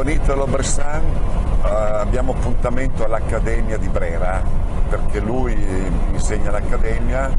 con Italo Bressan abbiamo appuntamento all'Accademia di Brera, perché lui insegna all'Accademia,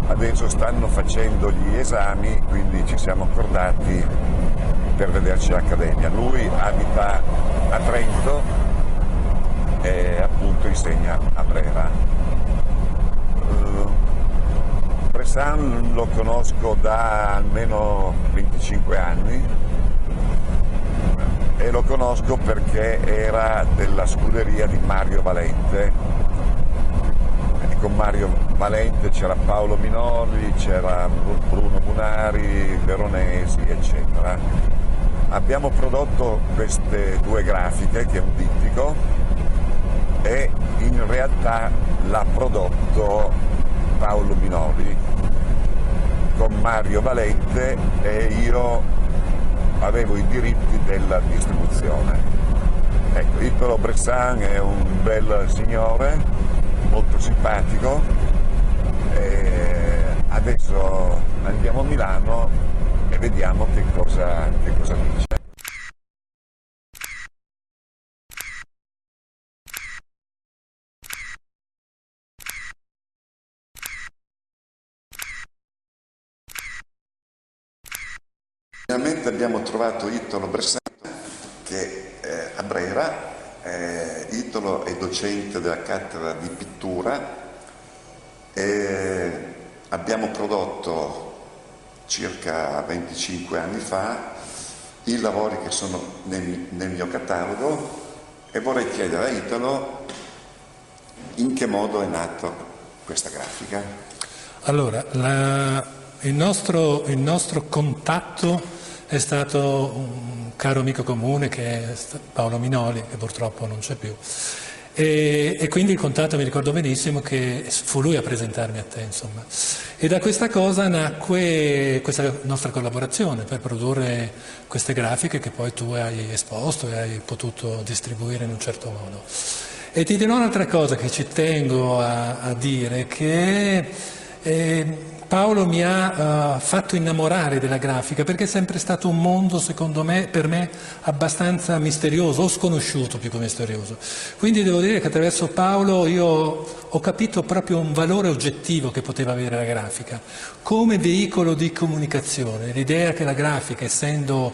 adesso stanno facendo gli esami, quindi ci siamo accordati per vederci all'Accademia. Lui abita a Trento e appunto insegna a Brera. Bressan lo conosco da almeno 25 anni e lo conosco perché era della scuderia di Mario Valente, e con Mario Valente c'era Paolo Minori, c'era Bruno Munari, Veronesi, eccetera. Abbiamo prodotto queste due grafiche, che è un dittico, e in realtà l'ha prodotto Paolo Minori con Mario Valente e io avevo i diritti della distribuzione. Ecco, Italo Bressan è un bel signore, molto simpatico, e adesso andiamo a Milano e vediamo che cosa dice. Finalmente abbiamo trovato Italo Bressan che è a Brera. Italo è docente della cattedra di pittura e abbiamo prodotto circa 25 anni fa i lavori che sono nel mio catalogo, e vorrei chiedere a Italo in che modo è nata questa grafica. Allora, il nostro contatto è stato un caro amico comune che è Paolo Minoli, che purtroppo non c'è più, e quindi il contatto, mi ricordo benissimo che fu lui a presentarmi a te, insomma. E da questa cosa nacque questa nostra collaborazione per produrre queste grafiche che poi tu hai esposto e hai potuto distribuire in un certo modo. E ti dirò un'altra cosa che ci tengo a dire, che Paolo mi ha fatto innamorare della grafica, perché è sempre stato un mondo, secondo me, per me, abbastanza misterioso, o sconosciuto più che misterioso. Quindi devo dire che attraverso Paolo io ho capito proprio un valore oggettivo che poteva avere la grafica, come veicolo di comunicazione. L'idea che la grafica, essendo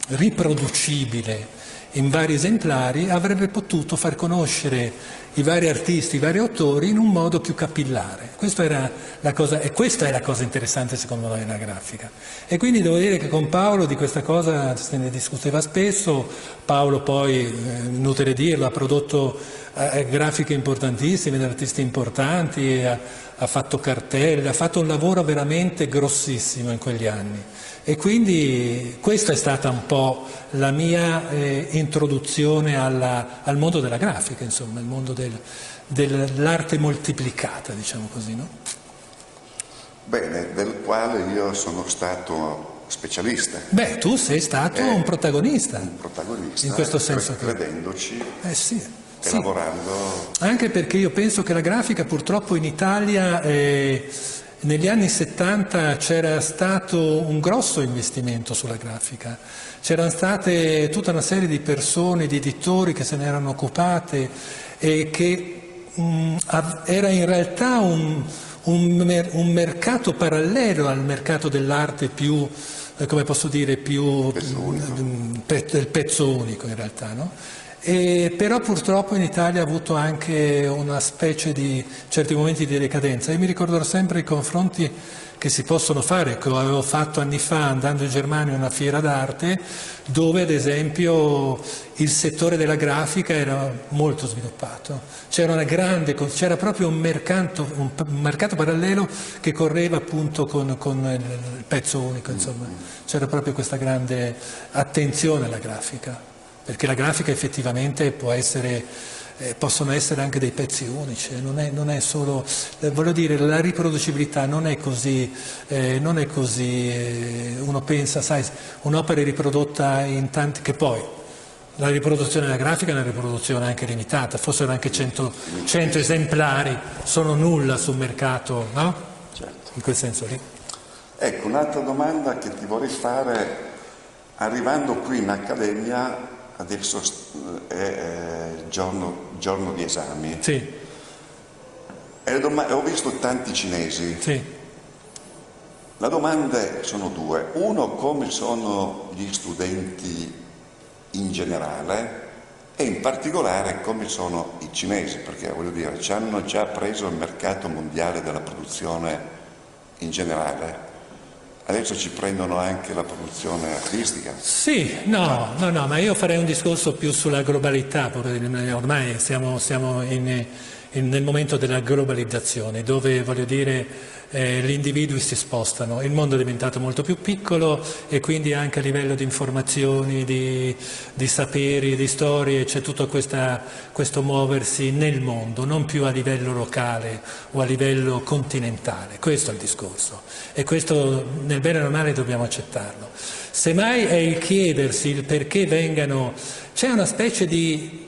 riproducibile in vari esemplari, avrebbe potuto far conoscere i vari artisti, i vari autori in un modo più capillare. Questa era la cosa, e questa è la cosa interessante secondo me nella grafica. E quindi devo dire che con Paolo di questa cosa se ne discuteva spesso. Paolo poi, inutile dirlo, ha prodotto grafiche importantissime, di artisti importanti, ha fatto cartelle, ha fatto un lavoro veramente grossissimo in quegli anni. E quindi questa è stata un po' la mia introduzione al mondo della grafica, insomma, il mondo dell'arte moltiplicata, diciamo così, no? Bene, del quale io sono stato specialista. Beh, tu sei stato un protagonista. Un protagonista, in questo senso. Credendoci. Sì. E sì, lavorando. Anche perché io penso che la grafica purtroppo in Italia negli anni 70 c'era stato un grosso investimento sulla grafica, c'erano state tutta una serie di persone, di editori che se ne erano occupate e che era in realtà un mercato parallelo al mercato dell'arte più, come posso dire, più del pezzo unico in realtà, no? Però purtroppo in Italia ha avuto anche una specie di certi momenti di decadenza. Io mi ricorderò sempre i confronti che si possono fare, che avevo fatto anni fa andando in Germania a una fiera d'arte, dove ad esempio il settore della grafica era molto sviluppato. C'era proprio un mercato parallelo che correva appunto con il pezzo unico, insomma. C'era proprio questa grande attenzione alla grafica. Perché la grafica effettivamente possono essere anche dei pezzi unici, non è solo, voglio dire, la riproducibilità non è così, uno pensa, sai, un'opera è riprodotta in tanti, che poi la riproduzione della grafica è una riproduzione anche limitata, fossero anche 100 esemplari, sono nulla sul mercato, no? Certo. In quel senso lì. Ecco, un'altra domanda che ti vorrei fare Arrivando qui in accademia, adesso è giorno di esami. Sì. Ho visto tanti cinesi. Sì. Le domande sono due. Uno, come sono gli studenti in generale e in particolare come sono i cinesi, perché voglio dire, ci hanno già preso il mercato mondiale della produzione in generale. Adesso ci prendono anche la produzione artistica. Sì, no, ma io farei un discorso più sulla globalità, ormai siamo nel momento della globalizzazione, dove, voglio dire, gli individui si spostano, il mondo è diventato molto più piccolo e quindi anche a livello di informazioni, di saperi, di storie, c'è tutto questo muoversi nel mondo, non più a livello locale o a livello continentale, questo è il discorso e questo nel bene e nel male dobbiamo accettarlo. Semmai è il chiedersi il perché vengano, c'è una specie di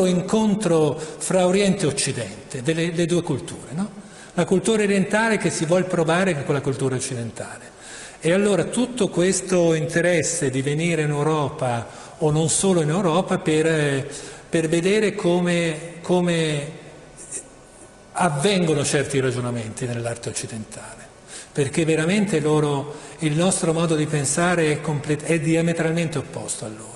incontro fra Oriente e Occidente, delle due culture, no? La cultura orientale che si vuol provare con la cultura occidentale. E allora tutto questo interesse di venire in Europa o non solo in Europa per vedere come avvengono certi ragionamenti nell'arte occidentale, perché veramente il nostro modo di pensare è diametralmente opposto a loro.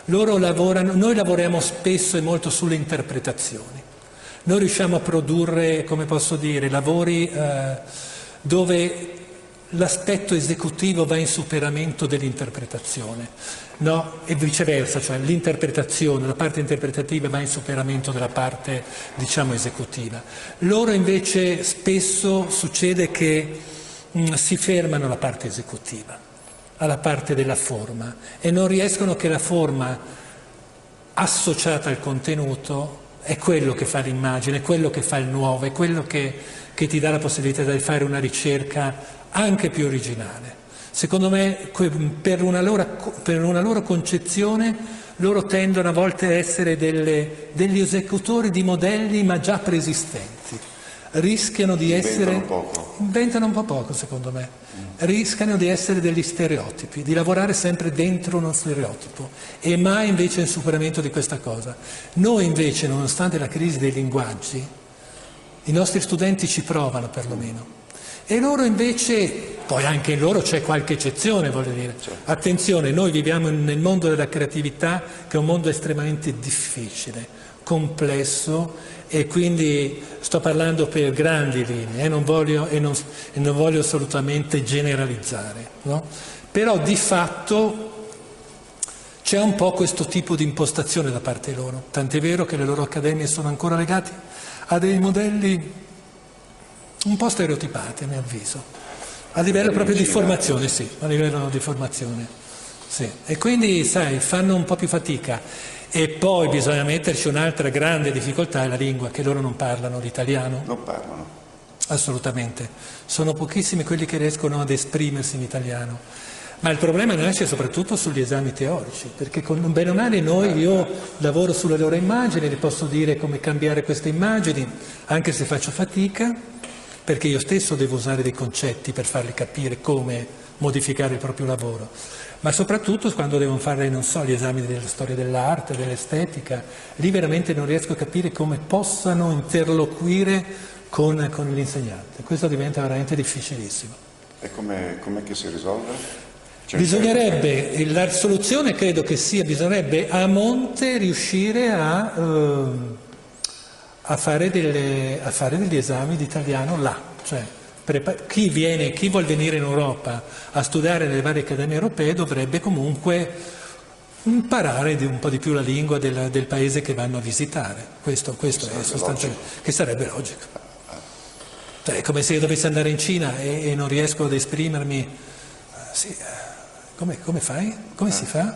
Noi lavoriamo spesso e molto sulle interpretazioni. Noi riusciamo a produrre, come posso dire, lavori dove l'aspetto esecutivo va in superamento dell'interpretazione, no? E viceversa, cioè l'interpretazione, la parte interpretativa va in superamento della parte, diciamo, esecutiva. Loro invece spesso succede che si fermano alla parte esecutiva, alla parte della forma e non riescono che la forma associata al contenuto è quello che fa l'immagine, è quello che fa il nuovo, è quello che ti dà la possibilità di fare una ricerca anche più originale. Secondo me, per una loro concezione, loro tendono a volte a essere degli esecutori di modelli ma già preesistenti. Rischiano di essere... Inventano un po' poco, secondo me. Rischiano di essere degli stereotipi, di lavorare sempre dentro uno stereotipo e mai invece in superamento di questa cosa. Noi invece, nonostante la crisi dei linguaggi, i nostri studenti ci provano perlomeno. E loro invece, poi anche in loro c'è qualche eccezione, voglio dire. Attenzione, noi viviamo nel mondo della creatività, che è un mondo estremamente difficile, complesso, e quindi sto parlando per grandi linee, non voglio assolutamente generalizzare, no? Però di fatto c'è un po' questo tipo di impostazione da parte loro, tant'è vero che le loro accademie sono ancora legate a dei modelli un po' stereotipati, a mio avviso, a livello proprio di formazione, sì, a livello di formazione, sì. E quindi, sai, fanno un po' più fatica. E poi bisogna metterci un'altra grande difficoltà, è la lingua, che loro non parlano l'italiano. Non parlano. Assolutamente. Sono pochissimi quelli che riescono ad esprimersi in italiano. Ma il problema nasce soprattutto sugli esami teorici, perché con bene o male io lavoro sulle loro immagini, le posso dire come cambiare queste immagini, anche se faccio fatica, perché io stesso devo usare dei concetti per farli capire come modificare il proprio lavoro. Ma soprattutto quando devono fare, non so, gli esami della storia dell'arte, dell'estetica, lì veramente non riesco a capire come possano interloquire con l'insegnante. Questo diventa veramente difficilissimo. E com'è che si risolve? Bisognerebbe, la soluzione credo che bisognerebbe a monte riuscire a fare degli esami di italiano là, cioè chi vuol venire in Europa a studiare nelle varie accademie europee dovrebbe comunque imparare un po' di più la lingua del paese che vanno a visitare. Questo è sostanzialmente, che sarebbe logico. Cioè, è come se io dovessi andare in Cina e non riesco ad esprimermi. Sì, come fai? Come si fa?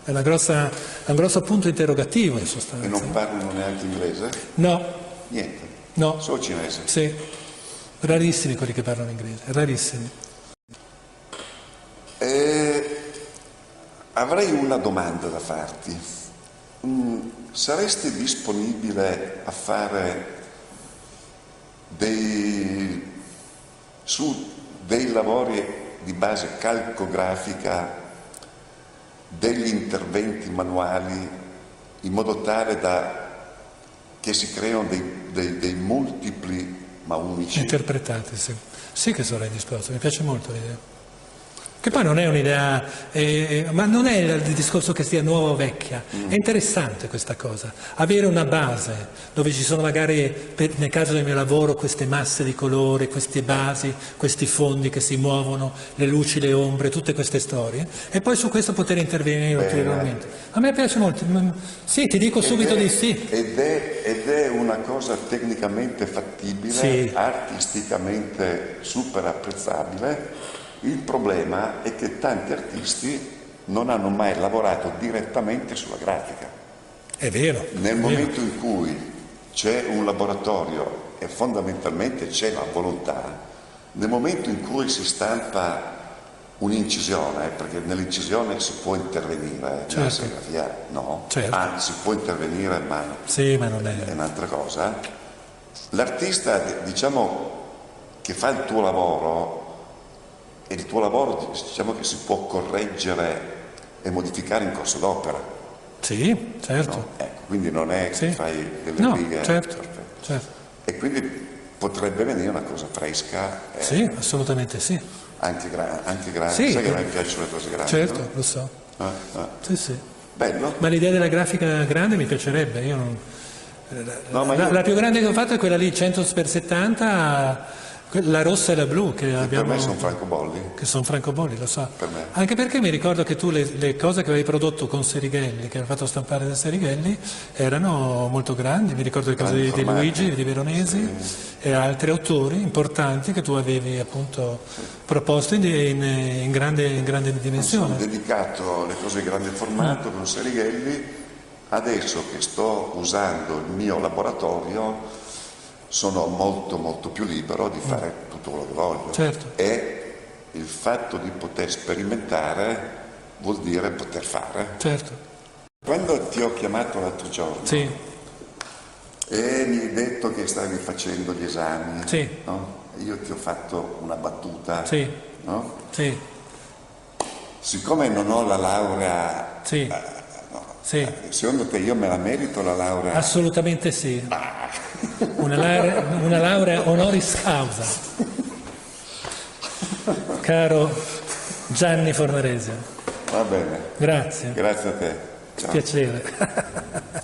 È un grosso punto interrogativo in sostanza. E non parlano neanche inglese? No. Niente? No. Solo cinese? Sì. Rarissimi quelli che parlano inglese, rarissimi. Avrei una domanda da farti. Saresti disponibile a fare dei lavori di base calcografica degli interventi manuali in modo tale che si creano dei multipli ma unici. Interpretati, sì. Sì che sarei disposto, mi piace molto l'idea. Che poi non è un'idea, ma non è il discorso che sia nuova o vecchia, è interessante questa cosa, avere una base dove ci sono magari, nel caso del mio lavoro, queste masse di colore, queste basi, questi fondi che si muovono, le luci, le ombre, tutte queste storie, e poi su questo poter intervenire ulteriormente. A me piace molto, sì, ti dico subito di sì. Ed è una cosa tecnicamente fattibile, sì, artisticamente super apprezzabile. Il problema è che tanti artisti non hanno mai lavorato direttamente sulla grafica. È vero. Nel momento in cui c'è un laboratorio e fondamentalmente c'è la volontà, nel momento in cui si stampa un'incisione, perché nell'incisione si può intervenire, nella serigrafia no, certo. Si può intervenire ma non è un'altra cosa, l'artista diciamo che fa il tuo lavoro, e il tuo lavoro diciamo che si può correggere e modificare in corso d'opera. Sì, certo. No? Ecco, quindi non è che fai delle righe certo. E quindi potrebbe venire una cosa fresca. Sì, assolutamente sì. Anche grande. Sì, sai che a me piacciono le cose grandi? Certo, no? lo so. Sì. Bello. Ma l'idea della grafica grande mi piacerebbe. Io non... la più grande che ho fatto è quella lì, 100x70, la rossa e la blu che abbiamo. Per me sono francobolli. Che sono francobolli, lo so. Per me. Anche perché mi ricordo che tu le cose che avevi prodotto con Serighelli, che avevi fatto stampare da Serighelli, erano molto grandi. Mi ricordo le cose di Luigi, di Veronesi e altri autori importanti che tu avevi appunto proposto in grande dimensione. Sono dedicato alle cose di grande formato con Serighelli. Adesso che sto usando il mio laboratorio sono molto più libero di fare tutto quello che voglio. Certo. E il fatto di poter sperimentare vuol dire poter fare. Certo. Quando ti ho chiamato l'altro giorno e mi hai detto che stavi facendo gli esami, no? Io ti ho fatto una battuta, no? Siccome non ho la laurea, secondo te io me la merito la laurea? Assolutamente sì. Una laurea honoris causa, caro Gianni Formarese. Va bene. Grazie. Grazie a te. Ciao. Piacere.